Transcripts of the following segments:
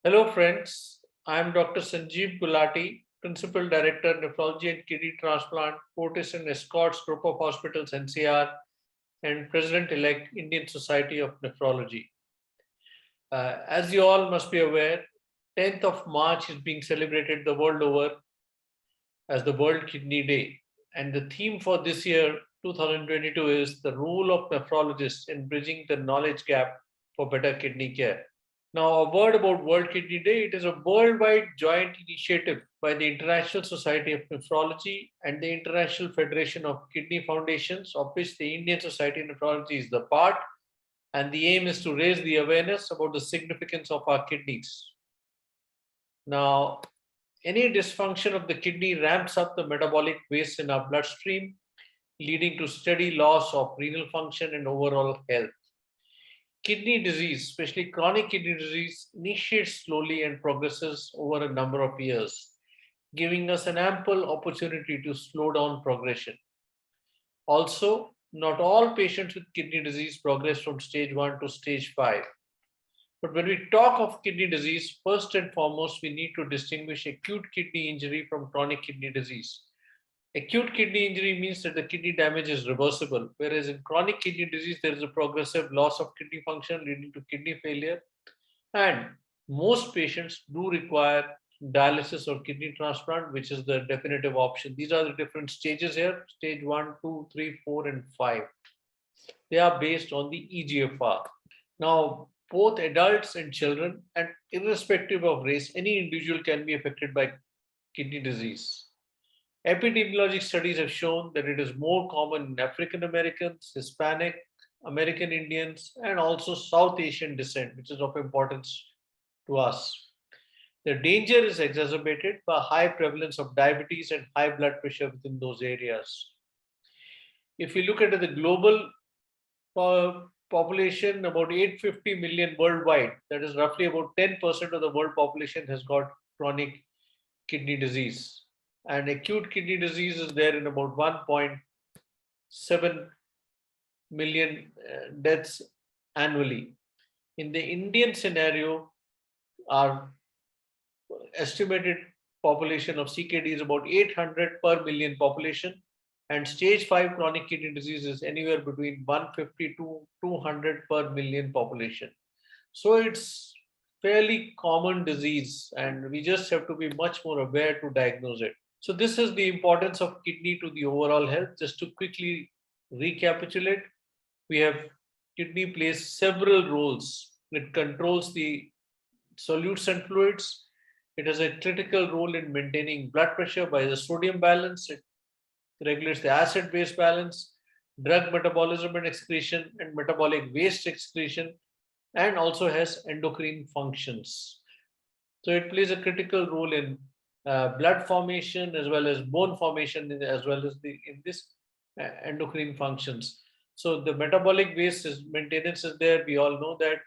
Hello friends, I am Dr. Sanjeev Gulati, Principal Director, Nephrology and Kidney Transplant, Fortis and Escorts Group of Hospitals NCR, and President-elect Indian Society of Nephrology. As you all must be aware, 10th of March is being celebrated the world over as the World Kidney Day. And the theme for this year, 2022, is the role of nephrologists in bridging the knowledge gap for better kidney care. Now, a word about World Kidney Day. It is a worldwide joint initiative by the International Society of Nephrology and the International Federation of Kidney Foundations, of which the Indian Society of Nephrology is the part. And the aim is to raise the awareness about the significance of our kidneys. Now, any dysfunction of the kidney ramps up the metabolic waste in our bloodstream, leading to steady loss of renal function and overall health. Kidney disease, especially chronic kidney disease, initiates slowly and progresses over a number of years, giving us an ample opportunity to slow down progression. Also, not all patients with kidney disease progress from stage 1 to stage 5. But when we talk of kidney disease, first and foremost, we need to distinguish acute kidney injury from chronic kidney disease. Acute kidney injury means that the kidney damage is reversible, whereas in chronic kidney disease, there is a progressive loss of kidney function leading to kidney failure. And most patients do require dialysis or kidney transplant, which is the definitive option. These are the different stages here: stage 1, 2, 3, 4, and 5. They are based on the EGFR. Now, both adults and children, and irrespective of race, any individual can be affected by kidney disease. Epidemiologic studies have shown that it is more common in African Americans, Hispanic, American Indians, and also South Asian descent, which is of importance to us. The danger is exacerbated by high prevalence of diabetes and high blood pressure within those areas. If we look at the global population, about 850 million worldwide, that is roughly about 10% of the world population has got chronic kidney disease. And acute kidney disease is there in about 1.7 million deaths annually. In the Indian scenario, our estimated population of CKD is about 800 per million population, and stage 5 chronic kidney disease is anywhere between 150 to 200 per million population. So it's fairly common disease, and we just have to be much more aware to diagnose it. So this is the importance of kidney to the overall health. Just to quickly recapitulate, we have kidney plays several roles. It controls the solutes and fluids. It has a critical role in maintaining blood pressure by the sodium balance. It regulates the acid-base balance, drug metabolism and excretion, and metabolic waste excretion, and also has endocrine functions. So it plays a critical role in blood formation as well as bone formation, as well as in this endocrine functions. So the metabolic waste maintenance is there. We all know that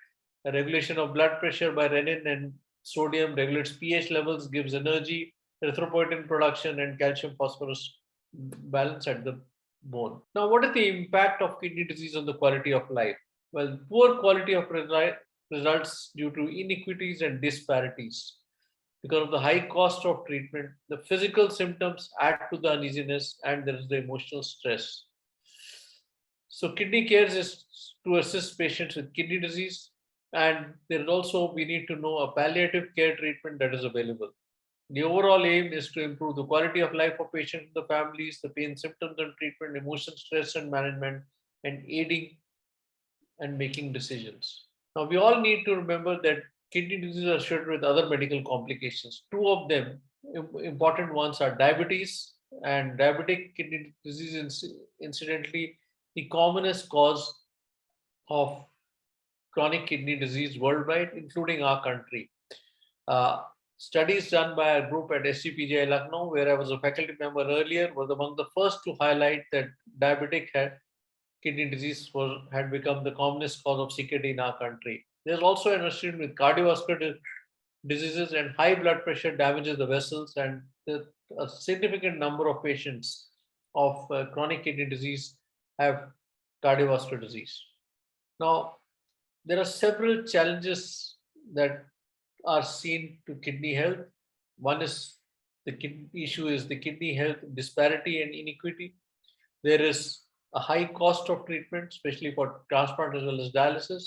a regulation of blood pressure by renin and sodium regulates pH levels, gives energy, erythropoietin production, and calcium phosphorus balance at the bone. Now, what is the impact of kidney disease on the quality of life? Well, poor quality of results due to inequities and disparities. Because of the high cost of treatment, the physical symptoms add to the uneasiness, and there is the emotional stress. So kidney care is to assist patients with kidney disease, and there is also, we need to know, a palliative care treatment that is available. The overall aim is to improve the quality of life of patients, the families, the pain symptoms and treatment, emotion, stress and management, and aiding and making decisions. Now, we all need to remember that kidney disease are associated with other medical complications. Two of them, important ones, are diabetes and diabetic kidney disease. Incidentally, the commonest cause of chronic kidney disease worldwide, including our country. Studies done by a group at SCPGI Lucknow, where I was a faculty member earlier, was among the first to highlight that diabetic kidney disease had become the commonest cause of CKD in our country. There's also an association with cardiovascular diseases, and high blood pressure damages the vessels, and a significant number of patients of chronic kidney disease have cardiovascular disease. Now, there are several challenges that are seen to kidney health. One is the issue is the kidney health disparity and inequity. There is a high cost of treatment, especially for transplant as well as dialysis.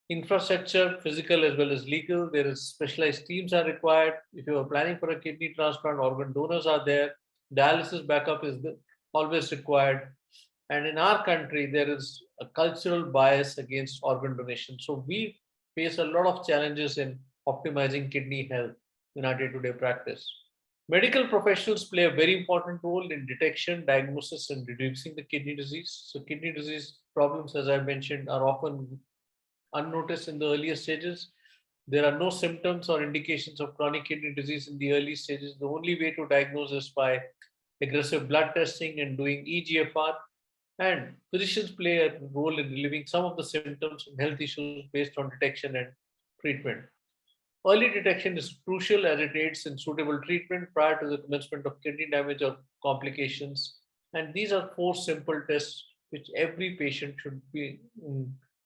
Infrastructure, physical as well as legal. There is specialized teams are required. If you are planning for a kidney transplant, organ donors are there. Dialysis backup is always required. And in our country, there is a cultural bias against organ donation. So we face a lot of challenges in optimizing kidney health in our day-to-day practice. Medical professionals play a very important role in detection, diagnosis, and reducing the kidney disease. So kidney disease problems, as I mentioned, are often unnoticed in the earlier stages. There are no symptoms or indications of chronic kidney disease in the early stages. The only way to diagnose is by aggressive blood testing and doing EGFR. And physicians play a role in relieving some of the symptoms and health issues based on detection and treatment. Early detection is crucial as it aids in suitable treatment prior to the commencement of kidney damage or complications. And these are four simple tests which every patient should be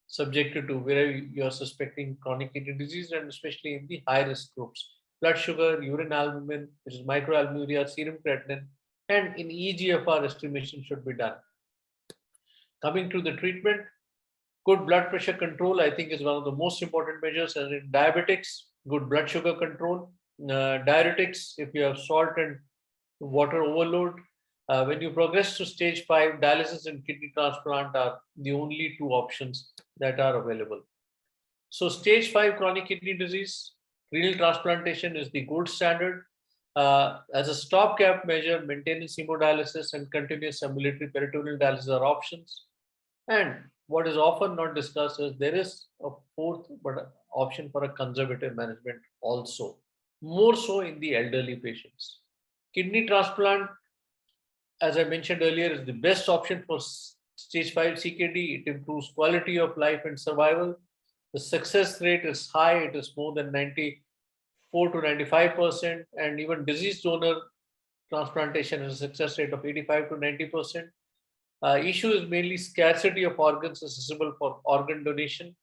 subjected to wherever you are suspecting chronic kidney disease, and especially in the high risk groups. Blood sugar, urine albumin, which is microalbuminuria, serum creatinine, and in EGFR estimation should be done. Coming to the treatment, good blood pressure control, I think, is one of the most important measures. As in diabetics, good blood sugar control. Diuretics, if you have salt and water overload. When you progress to stage 5, dialysis and kidney transplant are the only two options that are available. So stage 5 chronic kidney disease, renal transplantation is the gold standard. As a stopgap measure, maintenance hemodialysis and continuous ambulatory peritoneal dialysis are options. And what is often not discussed is there is a fourth option for a conservative management also, more so in the elderly patients. Kidney transplant, as I mentioned earlier, is the best option for stage 5 CKD. It improves quality of life and survival. The success rate is high. It is more than 94 to 95%. And even diseased donor transplantation has a success rate of 85 to 90%. Issue is mainly scarcity of organs accessible for organ donation.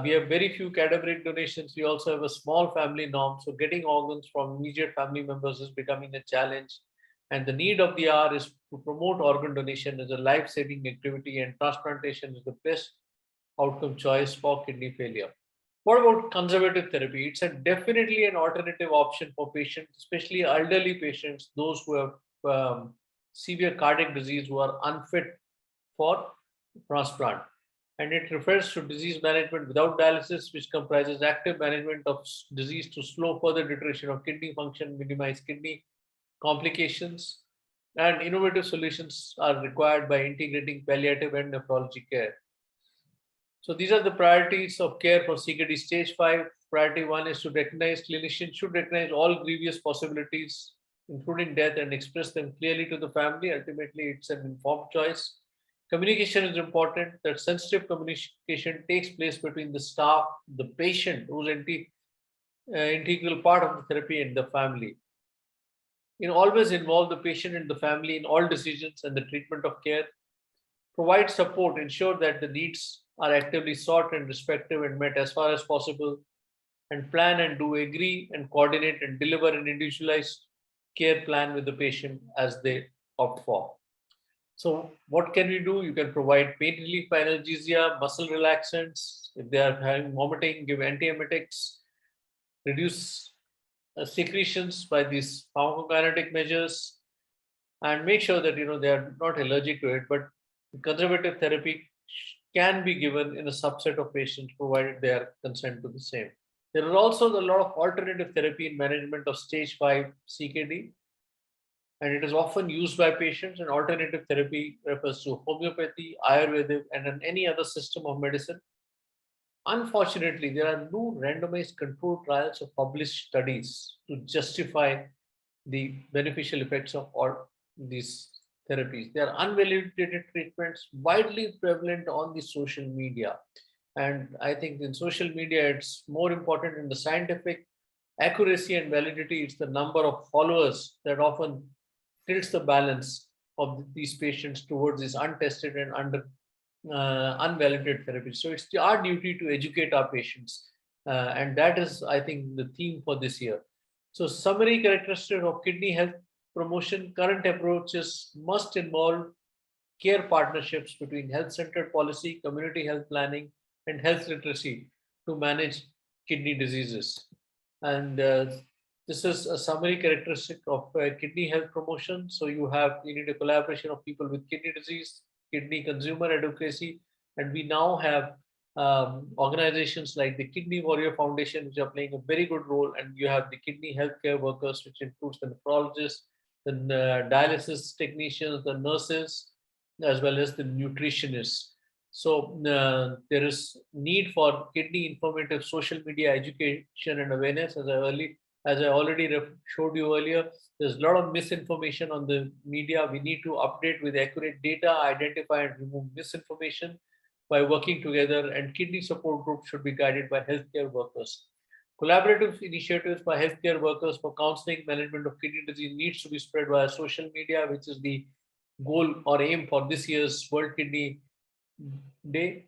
We have very few cadaveric donations. We also have a small family norm. So getting organs from immediate family members is becoming a challenge. And the need of the hour is to promote organ donation as a life-saving activity, and transplantation is the best outcome choice for kidney failure. What about conservative therapy? It's definitely an alternative option for patients, especially elderly patients, those who have severe cardiac disease, who are unfit for transplant. And it refers to disease management without dialysis, which comprises active management of disease to slow further deterioration of kidney function, minimize kidney complications, and innovative solutions are required by integrating palliative and nephrology care. So these are the priorities of care for CKD stage 5. Priority 1 is to recognize, clinicians should recognize all grievous possibilities, including death, and express them clearly to the family. Ultimately, it's an informed choice. Communication is important. That sensitive communication takes place between the staff, the patient, who's an integral part of the therapy, and the family. Always involve the patient and the family in all decisions and the treatment of care. Provide support, ensure that the needs are actively sought and respected and met as far as possible, and plan and do agree and coordinate and deliver an individualized care plan with the patient as they opt for. So what can we do? You can provide pain relief by analgesia, muscle relaxants. If they are having vomiting, give antiemetics, reduce secretions by these pharmacokinetic measures, and make sure that they are not allergic to it. But conservative therapy can be given in a subset of patients provided they are consent to the same. There are also a lot of alternative therapy in management of stage 5 CKD, and it is often used by patients. And alternative therapy refers to homeopathy, Ayurveda, and any other system of medicine. Unfortunately, there are no randomized controlled trials or published studies to justify the beneficial effects of all these therapies. They are unvalidated treatments, widely prevalent on the social media. And I think in social media, it's more important in the scientific accuracy and validity. It's the number of followers that often tilts the balance of these patients towards these untested and unvalidated therapies. So it's our duty to educate our patients And that is, I think, the theme for this year. So, summary characteristics of kidney health promotion: current approaches must involve care partnerships between health centered policy, community health planning, and health literacy to manage kidney diseases. And this is a summary characteristic of kidney health promotion. So you need a collaboration of people with kidney disease, kidney consumer advocacy, and we now have organizations like the Kidney Warrior Foundation, which are playing a very good role, and you have the kidney healthcare workers, which includes the nephrologists, the dialysis technicians, the nurses, as well as the nutritionists. So there is need for kidney informative social media education and awareness. As I already showed you earlier, there's a lot of misinformation on the media. We need to update with accurate data, identify and remove misinformation by working together, and kidney support groups should be guided by healthcare workers. Collaborative initiatives by healthcare workers for counseling, management of kidney disease needs to be spread via social media, which is the goal or aim for this year's World Kidney Day.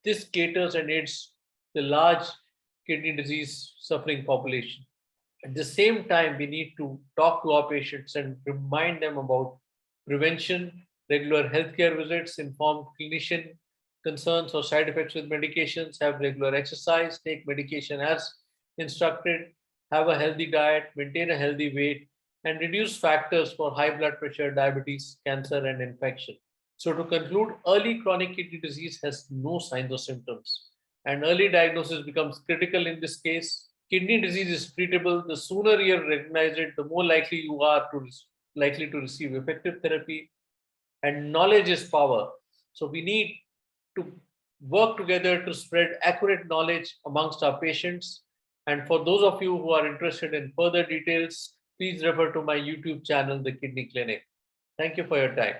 This caters and aids the large kidney disease suffering population. At the same time, we need to talk to our patients and remind them about prevention, regular healthcare visits, inform clinician concerns or side effects with medications, have regular exercise, take medication as instructed, have a healthy diet, maintain a healthy weight, and reduce factors for high blood pressure, diabetes, cancer, and infection. So, to conclude, early chronic kidney disease has no signs or symptoms, and early diagnosis becomes critical in this case. Kidney disease is treatable. The sooner you recognize it, the more likely you are likely to receive effective therapy. And knowledge is power. So we need to work together to spread accurate knowledge amongst our patients. And for those of you who are interested in further details, please refer to my YouTube channel, The Kidney Clinic. Thank you for your time.